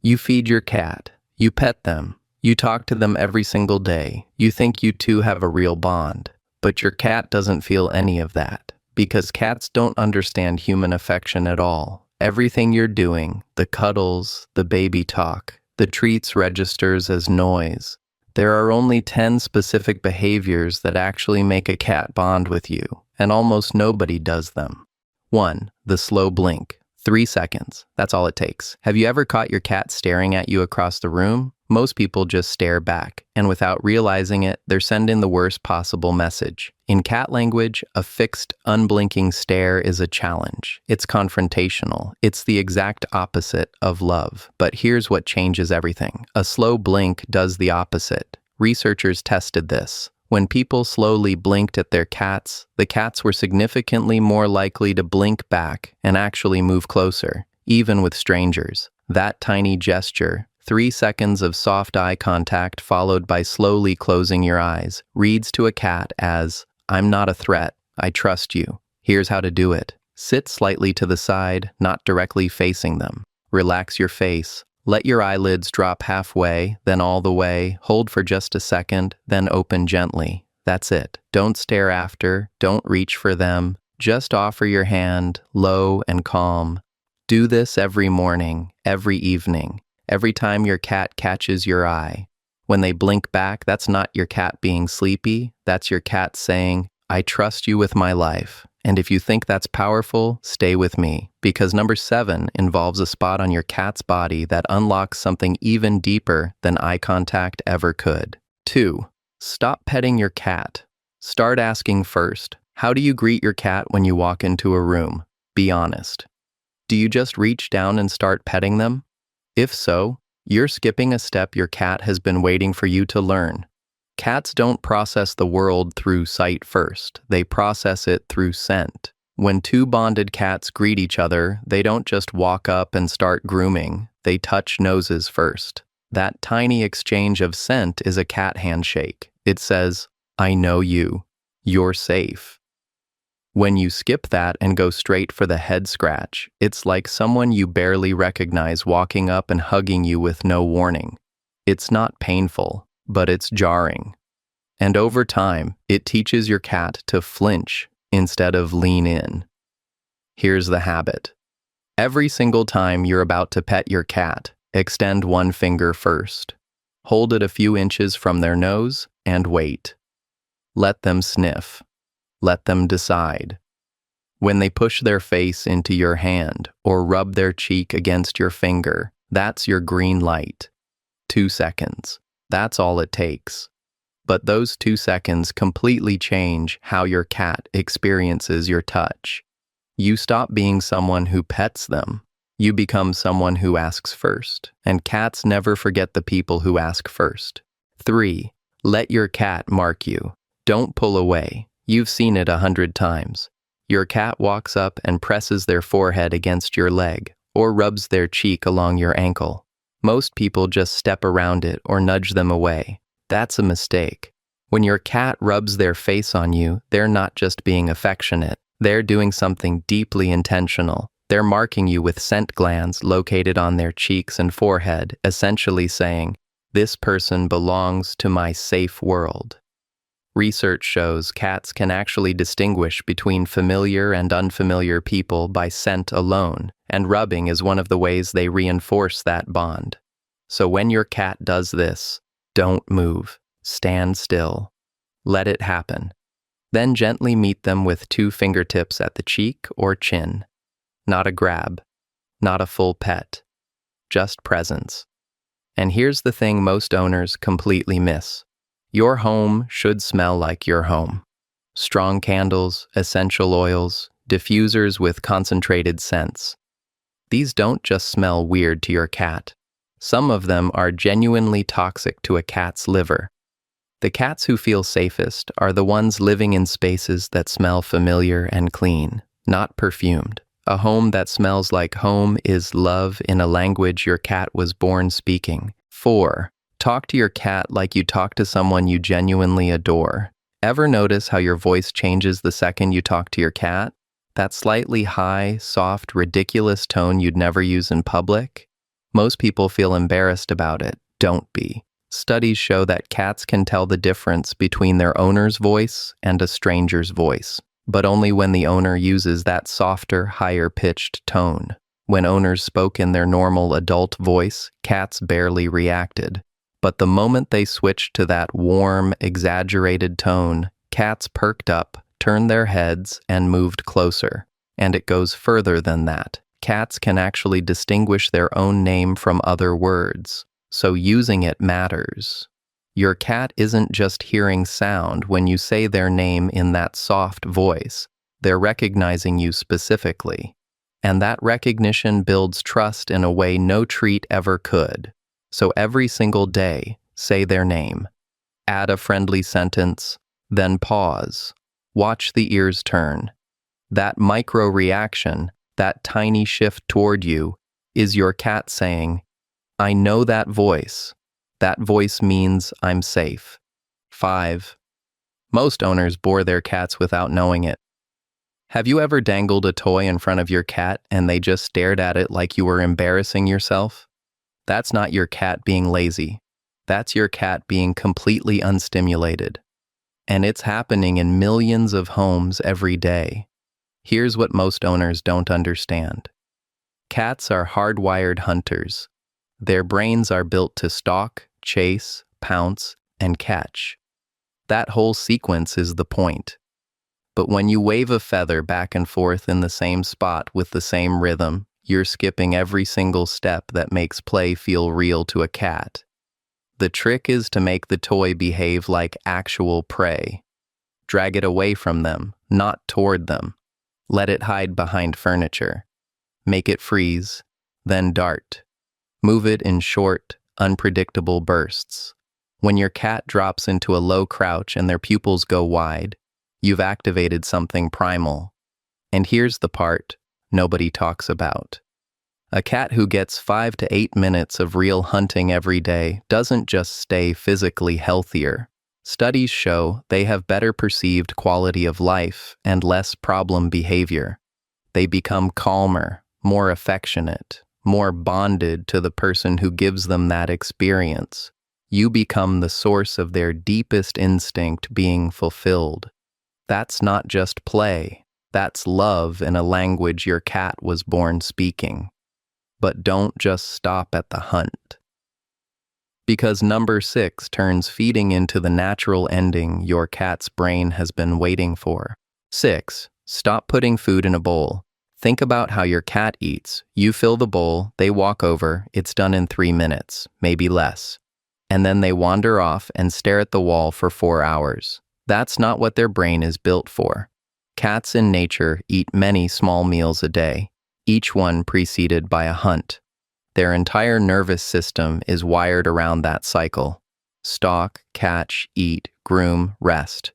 You feed your cat. You pet them. You talk to them every single day. You think you two have a real bond. But your cat doesn't feel any of that. Because cats don't understand human affection at all. Everything you're doing, the cuddles, the baby talk, the treats registers as noise. There are only 10 specific behaviors that actually make a cat bond with you, and almost nobody does them. 1. The slow blink. 3 seconds. That's all it takes. Have you ever caught your cat staring at you across the room? Most people just stare back, and without realizing it, they're sending the worst possible message. In cat language, a fixed, unblinking stare is a challenge. It's confrontational. It's the exact opposite of love. But here's what changes everything. A slow blink does the opposite. Researchers tested this. When people slowly blinked at their cats, the cats were significantly more likely to blink back and actually move closer, even with strangers. That tiny gesture, 3 seconds of soft eye contact followed by slowly closing your eyes, reads to a cat as, "I'm not a threat, I trust you. Here's how to do it. Sit slightly to the side, not directly facing them. Relax your face. Let your eyelids drop halfway, then all the way. Hold for just a second, then open gently. That's it. Don't stare after, don't reach for them. Just offer your hand, low and calm. Do this every morning, every evening. Every time your cat catches your eye. When they blink back, that's not your cat being sleepy. That's your cat saying, I trust you with my life. And if you think that's powerful, stay with me. Because number 7 involves a spot on your cat's body that unlocks something even deeper than eye contact ever could. 2. Stop petting your cat. Start asking first. How do you greet your cat when you walk into a room? Be honest. Do you just reach down and start petting them? If so, you're skipping a step your cat has been waiting for you to learn. Cats don't process the world through sight first, they process it through scent. When two bonded cats greet each other, they don't just walk up and start grooming, they touch noses first. That tiny exchange of scent is a cat handshake. It says, I know you. You're safe. When you skip that and go straight for the head scratch, it's like someone you barely recognize walking up and hugging you with no warning. It's not painful, but it's jarring. And over time, it teaches your cat to flinch instead of lean in. Here's the habit. Every single time you're about to pet your cat, extend one finger first. Hold it a few inches from their nose and wait. Let them sniff. Let them decide. When they push their face into your hand or rub their cheek against your finger, that's your green light. 2 seconds. That's all it takes. But those 2 seconds completely change how your cat experiences your touch. You stop being someone who pets them. You become someone who asks first. And cats never forget the people who ask first. 3. Let your cat mark you. Don't pull away. You've seen it 100 times. Your cat walks up and presses their forehead against your leg, or rubs their cheek along your ankle. Most people just step around it or nudge them away. That's a mistake. When your cat rubs their face on you, they're not just being affectionate. They're doing something deeply intentional. They're marking you with scent glands located on their cheeks and forehead, essentially saying, this person belongs to my safe world. Research shows cats can actually distinguish between familiar and unfamiliar people by scent alone, and rubbing is one of the ways they reinforce that bond. So when your cat does this, don't move. Stand still. Let it happen. Then gently meet them with 2 fingertips at the cheek or chin. Not a grab. Not a full pet. Just presence. And here's the thing most owners completely miss. Your home should smell like your home. Strong candles, essential oils, diffusers with concentrated scents. These don't just smell weird to your cat. Some of them are genuinely toxic to a cat's liver. The cats who feel safest are the ones living in spaces that smell familiar and clean, not perfumed. A home that smells like home is love in a language your cat was born speaking. 4. Talk to your cat like you talk to someone you genuinely adore. Ever notice how your voice changes the second you talk to your cat? That slightly high, soft, ridiculous tone you'd never use in public? Most people feel embarrassed about it. Don't be. Studies show that cats can tell the difference between their owner's voice and a stranger's voice, but only when the owner uses that softer, higher-pitched tone. When owners spoke in their normal adult voice, cats barely reacted. But the moment they switched to that warm, exaggerated tone, cats perked up, turned their heads, and moved closer. And it goes further than that. Cats can actually distinguish their own name from other words, so using it matters. Your cat isn't just hearing sound when you say their name in that soft voice. They're recognizing you specifically. And that recognition builds trust in a way no treat ever could. So every single day, say their name. Add a friendly sentence, then pause. Watch the ears turn. That micro reaction, that tiny shift toward you, is your cat saying, I know that voice. That voice means I'm safe. 5. Most owners bore their cats without knowing it. Have you ever dangled a toy in front of your cat and they just stared at it like you were embarrassing yourself? That's not your cat being lazy. That's your cat being completely unstimulated. And it's happening in millions of homes every day. Here's what most owners don't understand. Cats are hardwired hunters. Their brains are built to stalk, chase, pounce, and catch. That whole sequence is the point. But when you wave a feather back and forth in the same spot with the same rhythm, you're skipping every single step that makes play feel real to a cat. The trick is to make the toy behave like actual prey. Drag it away from them, not toward them. Let it hide behind furniture. Make it freeze, then dart. Move it in short, unpredictable bursts. When your cat drops into a low crouch and their pupils go wide, you've activated something primal. And here's the part nobody talks about. A cat who gets 5 to 8 minutes of real hunting every day doesn't just stay physically healthier. Studies show they have better perceived quality of life and less problem behavior. They become calmer, more affectionate, more bonded to the person who gives them that experience. You become the source of their deepest instinct being fulfilled. That's not just play. That's love in a language your cat was born speaking. But don't just stop at the hunt. Because number 6 turns feeding into the natural ending your cat's brain has been waiting for. 6. Stop putting food in a bowl. Think about how your cat eats. You fill the bowl, they walk over, it's done in 3 minutes, maybe less. And then they wander off and stare at the wall for 4 hours. That's not what their brain is built for. Cats in nature eat many small meals a day, each one preceded by a hunt. Their entire nervous system is wired around that cycle. Stalk, catch, eat, groom, rest.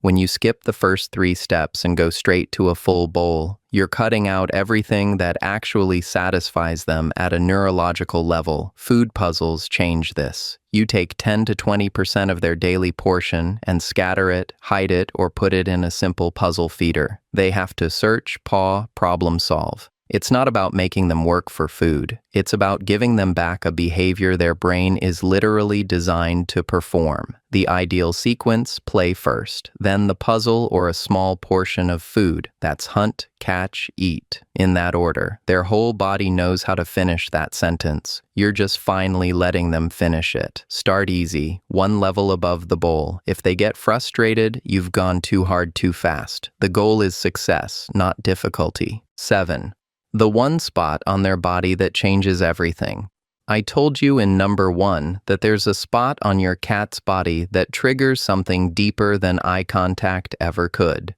When you skip the first 3 steps and go straight to a full bowl, you're cutting out everything that actually satisfies them at a neurological level. Food puzzles change this. You take 10 to 20% of their daily portion and scatter it, hide it, or put it in a simple puzzle feeder. They have to search, paw, problem solve. It's not about making them work for food. It's about giving them back a behavior their brain is literally designed to perform. The ideal sequence: play first, then the puzzle or a small portion of food. That's hunt, catch, eat. In that order. Their whole body knows how to finish that sentence. You're just finally letting them finish it. Start easy, 1 level above the bowl. If they get frustrated, you've gone too hard too fast. The goal is success, not difficulty. 7. The one spot on their body that changes everything. I told you in number 1 that there's a spot on your cat's body that triggers something deeper than eye contact ever could.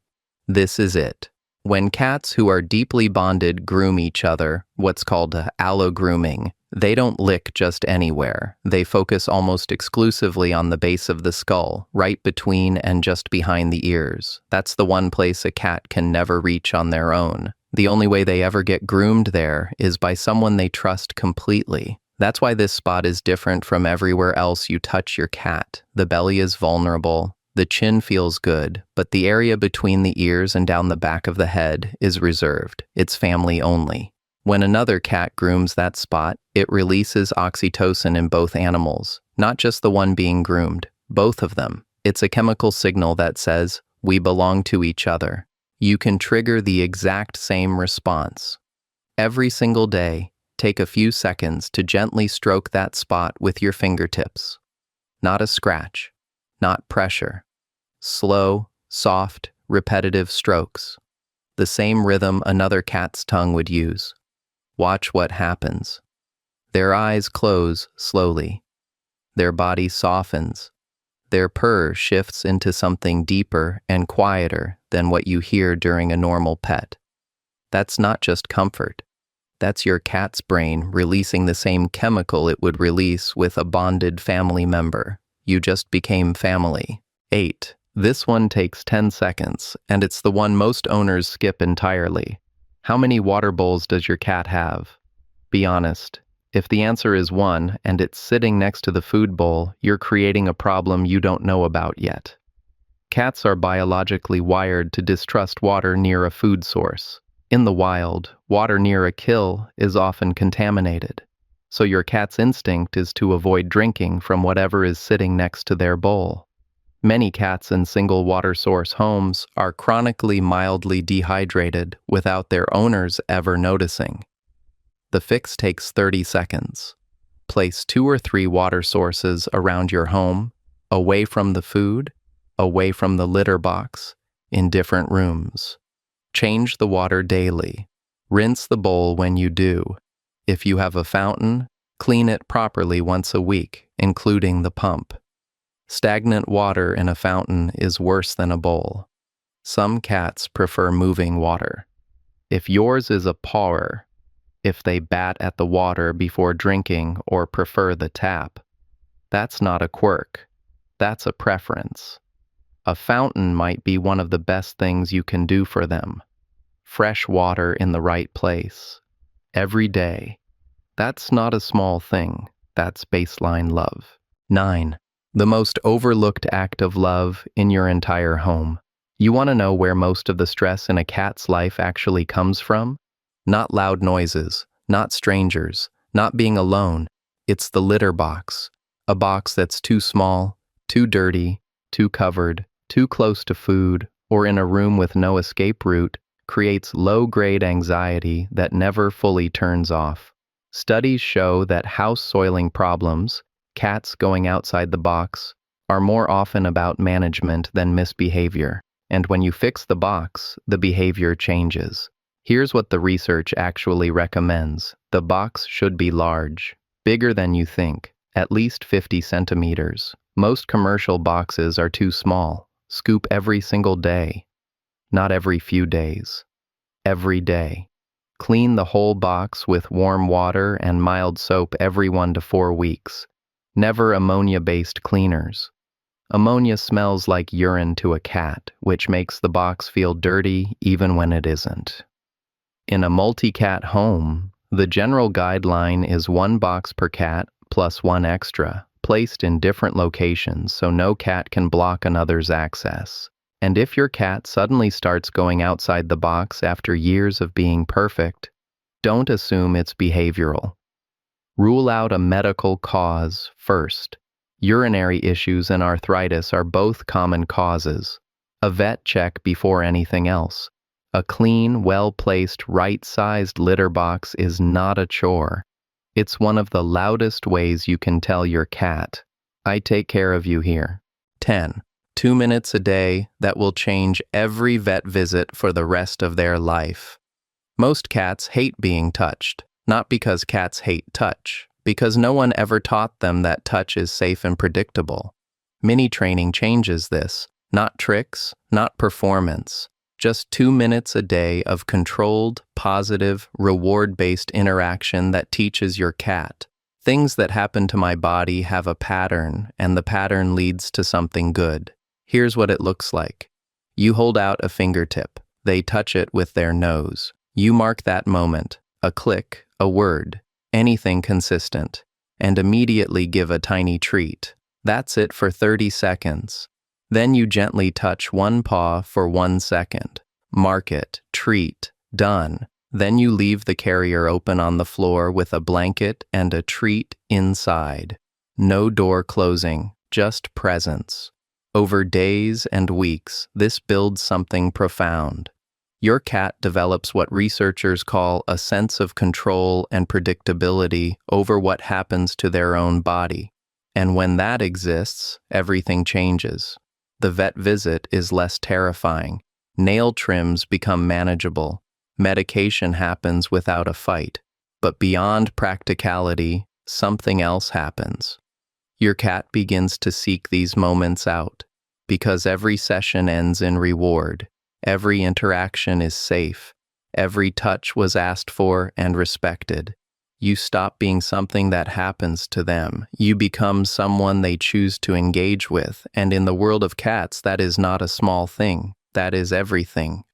This is it. When cats who are deeply bonded groom each other, what's called allo-grooming, they don't lick just anywhere. They focus almost exclusively on the base of the skull, right between and just behind the ears. That's the one place a cat can never reach on their own. The only way they ever get groomed there is by someone they trust completely. That's why this spot is different from everywhere else you touch your cat. The belly is vulnerable, the chin feels good, but the area between the ears and down the back of the head is reserved. It's family only. When another cat grooms that spot, it releases oxytocin in both animals, not just the one being groomed, both of them. It's a chemical signal that says, we belong to each other. You can trigger the exact same response. Every single day, take a few seconds to gently stroke that spot with your fingertips. Not a scratch, not pressure. Slow, soft, repetitive strokes. The same rhythm another cat's tongue would use. Watch what happens. Their eyes close slowly. Their body softens. Their purr shifts into something deeper and quieter than what you hear during a normal pet. That's not just comfort. That's your cat's brain releasing the same chemical it would release with a bonded family member. You just became family. 8. This one takes 10 seconds, and it's the one most owners skip entirely. How many water bowls does your cat have? Be honest. If the answer is 1 and it's sitting next to the food bowl, you're creating a problem you don't know about yet. Cats are biologically wired to distrust water near a food source. In the wild, water near a kill is often contaminated, so your cat's instinct is to avoid drinking from whatever is sitting next to their bowl. Many cats in single water source homes are chronically mildly dehydrated without their owners ever noticing. The fix takes 30 seconds. Place 2 or 3 water sources around your home, away from the food, away from the litter box, in different rooms. Change the water daily. Rinse the bowl when you do. If you have a fountain, clean it properly once a week, including the pump. Stagnant water in a fountain is worse than a bowl. Some cats prefer moving water. If yours is a pawer, if they bat at the water before drinking or prefer the tap, that's not a quirk. That's a preference. A fountain might be one of the best things you can do for them. Fresh water in the right place. Every day. That's not a small thing. That's baseline love. 9. The most overlooked act of love in your entire home. You want to know where most of the stress in a cat's life actually comes from? Not loud noises, not strangers, not being alone. It's the litter box. A box that's too small, too dirty, too covered, too close to food, or in a room with no escape route, creates low-grade anxiety that never fully turns off. Studies show that house soiling problems, cats going outside the box, are more often about management than misbehavior. And when you fix the box, the behavior changes. Here's what the research actually recommends. The box should be large, bigger than you think, at least 50 centimeters. Most commercial boxes are too small. Scoop every single day. Not every few days. Every day. Clean the whole box with warm water and mild soap every 1 to 4 weeks. Never ammonia-based cleaners. Ammonia smells like urine to a cat, which makes the box feel dirty even when it isn't. In a multi-cat home, the general guideline is 1 box per cat plus 1 extra, placed in different locations so no cat can block another's access. And if your cat suddenly starts going outside the box after years of being perfect, don't assume it's behavioral. Rule out a medical cause first. Urinary issues and arthritis are both common causes. A vet check before anything else. A clean, well-placed, right-sized litter box is not a chore. It's one of the loudest ways you can tell your cat, I take care of you here. 10. 2 minutes a day that will change every vet visit for the rest of their life. Most cats hate being touched, not because cats hate touch, because no one ever taught them that touch is safe and predictable. Mini training changes this, not tricks, not performance. Just 2 minutes a day of controlled, positive, reward-based interaction that teaches your cat. Things that happen to my body have a pattern, and the pattern leads to something good. Here's what it looks like. You hold out a fingertip. They touch it with their nose. You mark that moment, a click, a word, anything consistent, and immediately give a tiny treat. That's it for 30 seconds. Then you gently touch one paw for 1 second. Mark it, treat, done. Then you leave the carrier open on the floor with a blanket and a treat inside. No door closing, just presence. Over days and weeks, this builds something profound. Your cat develops what researchers call a sense of control and predictability over what happens to their own body. And when that exists, everything changes. The vet visit is less terrifying. Nail trims become manageable. Medication happens without a fight. But beyond practicality, something else happens. Your cat begins to seek these moments out, because every session ends in reward. Every interaction is safe. Every touch was asked for and respected. You stop being something that happens to them. You become someone they choose to engage with, and in the world of cats, that is not a small thing. That is everything.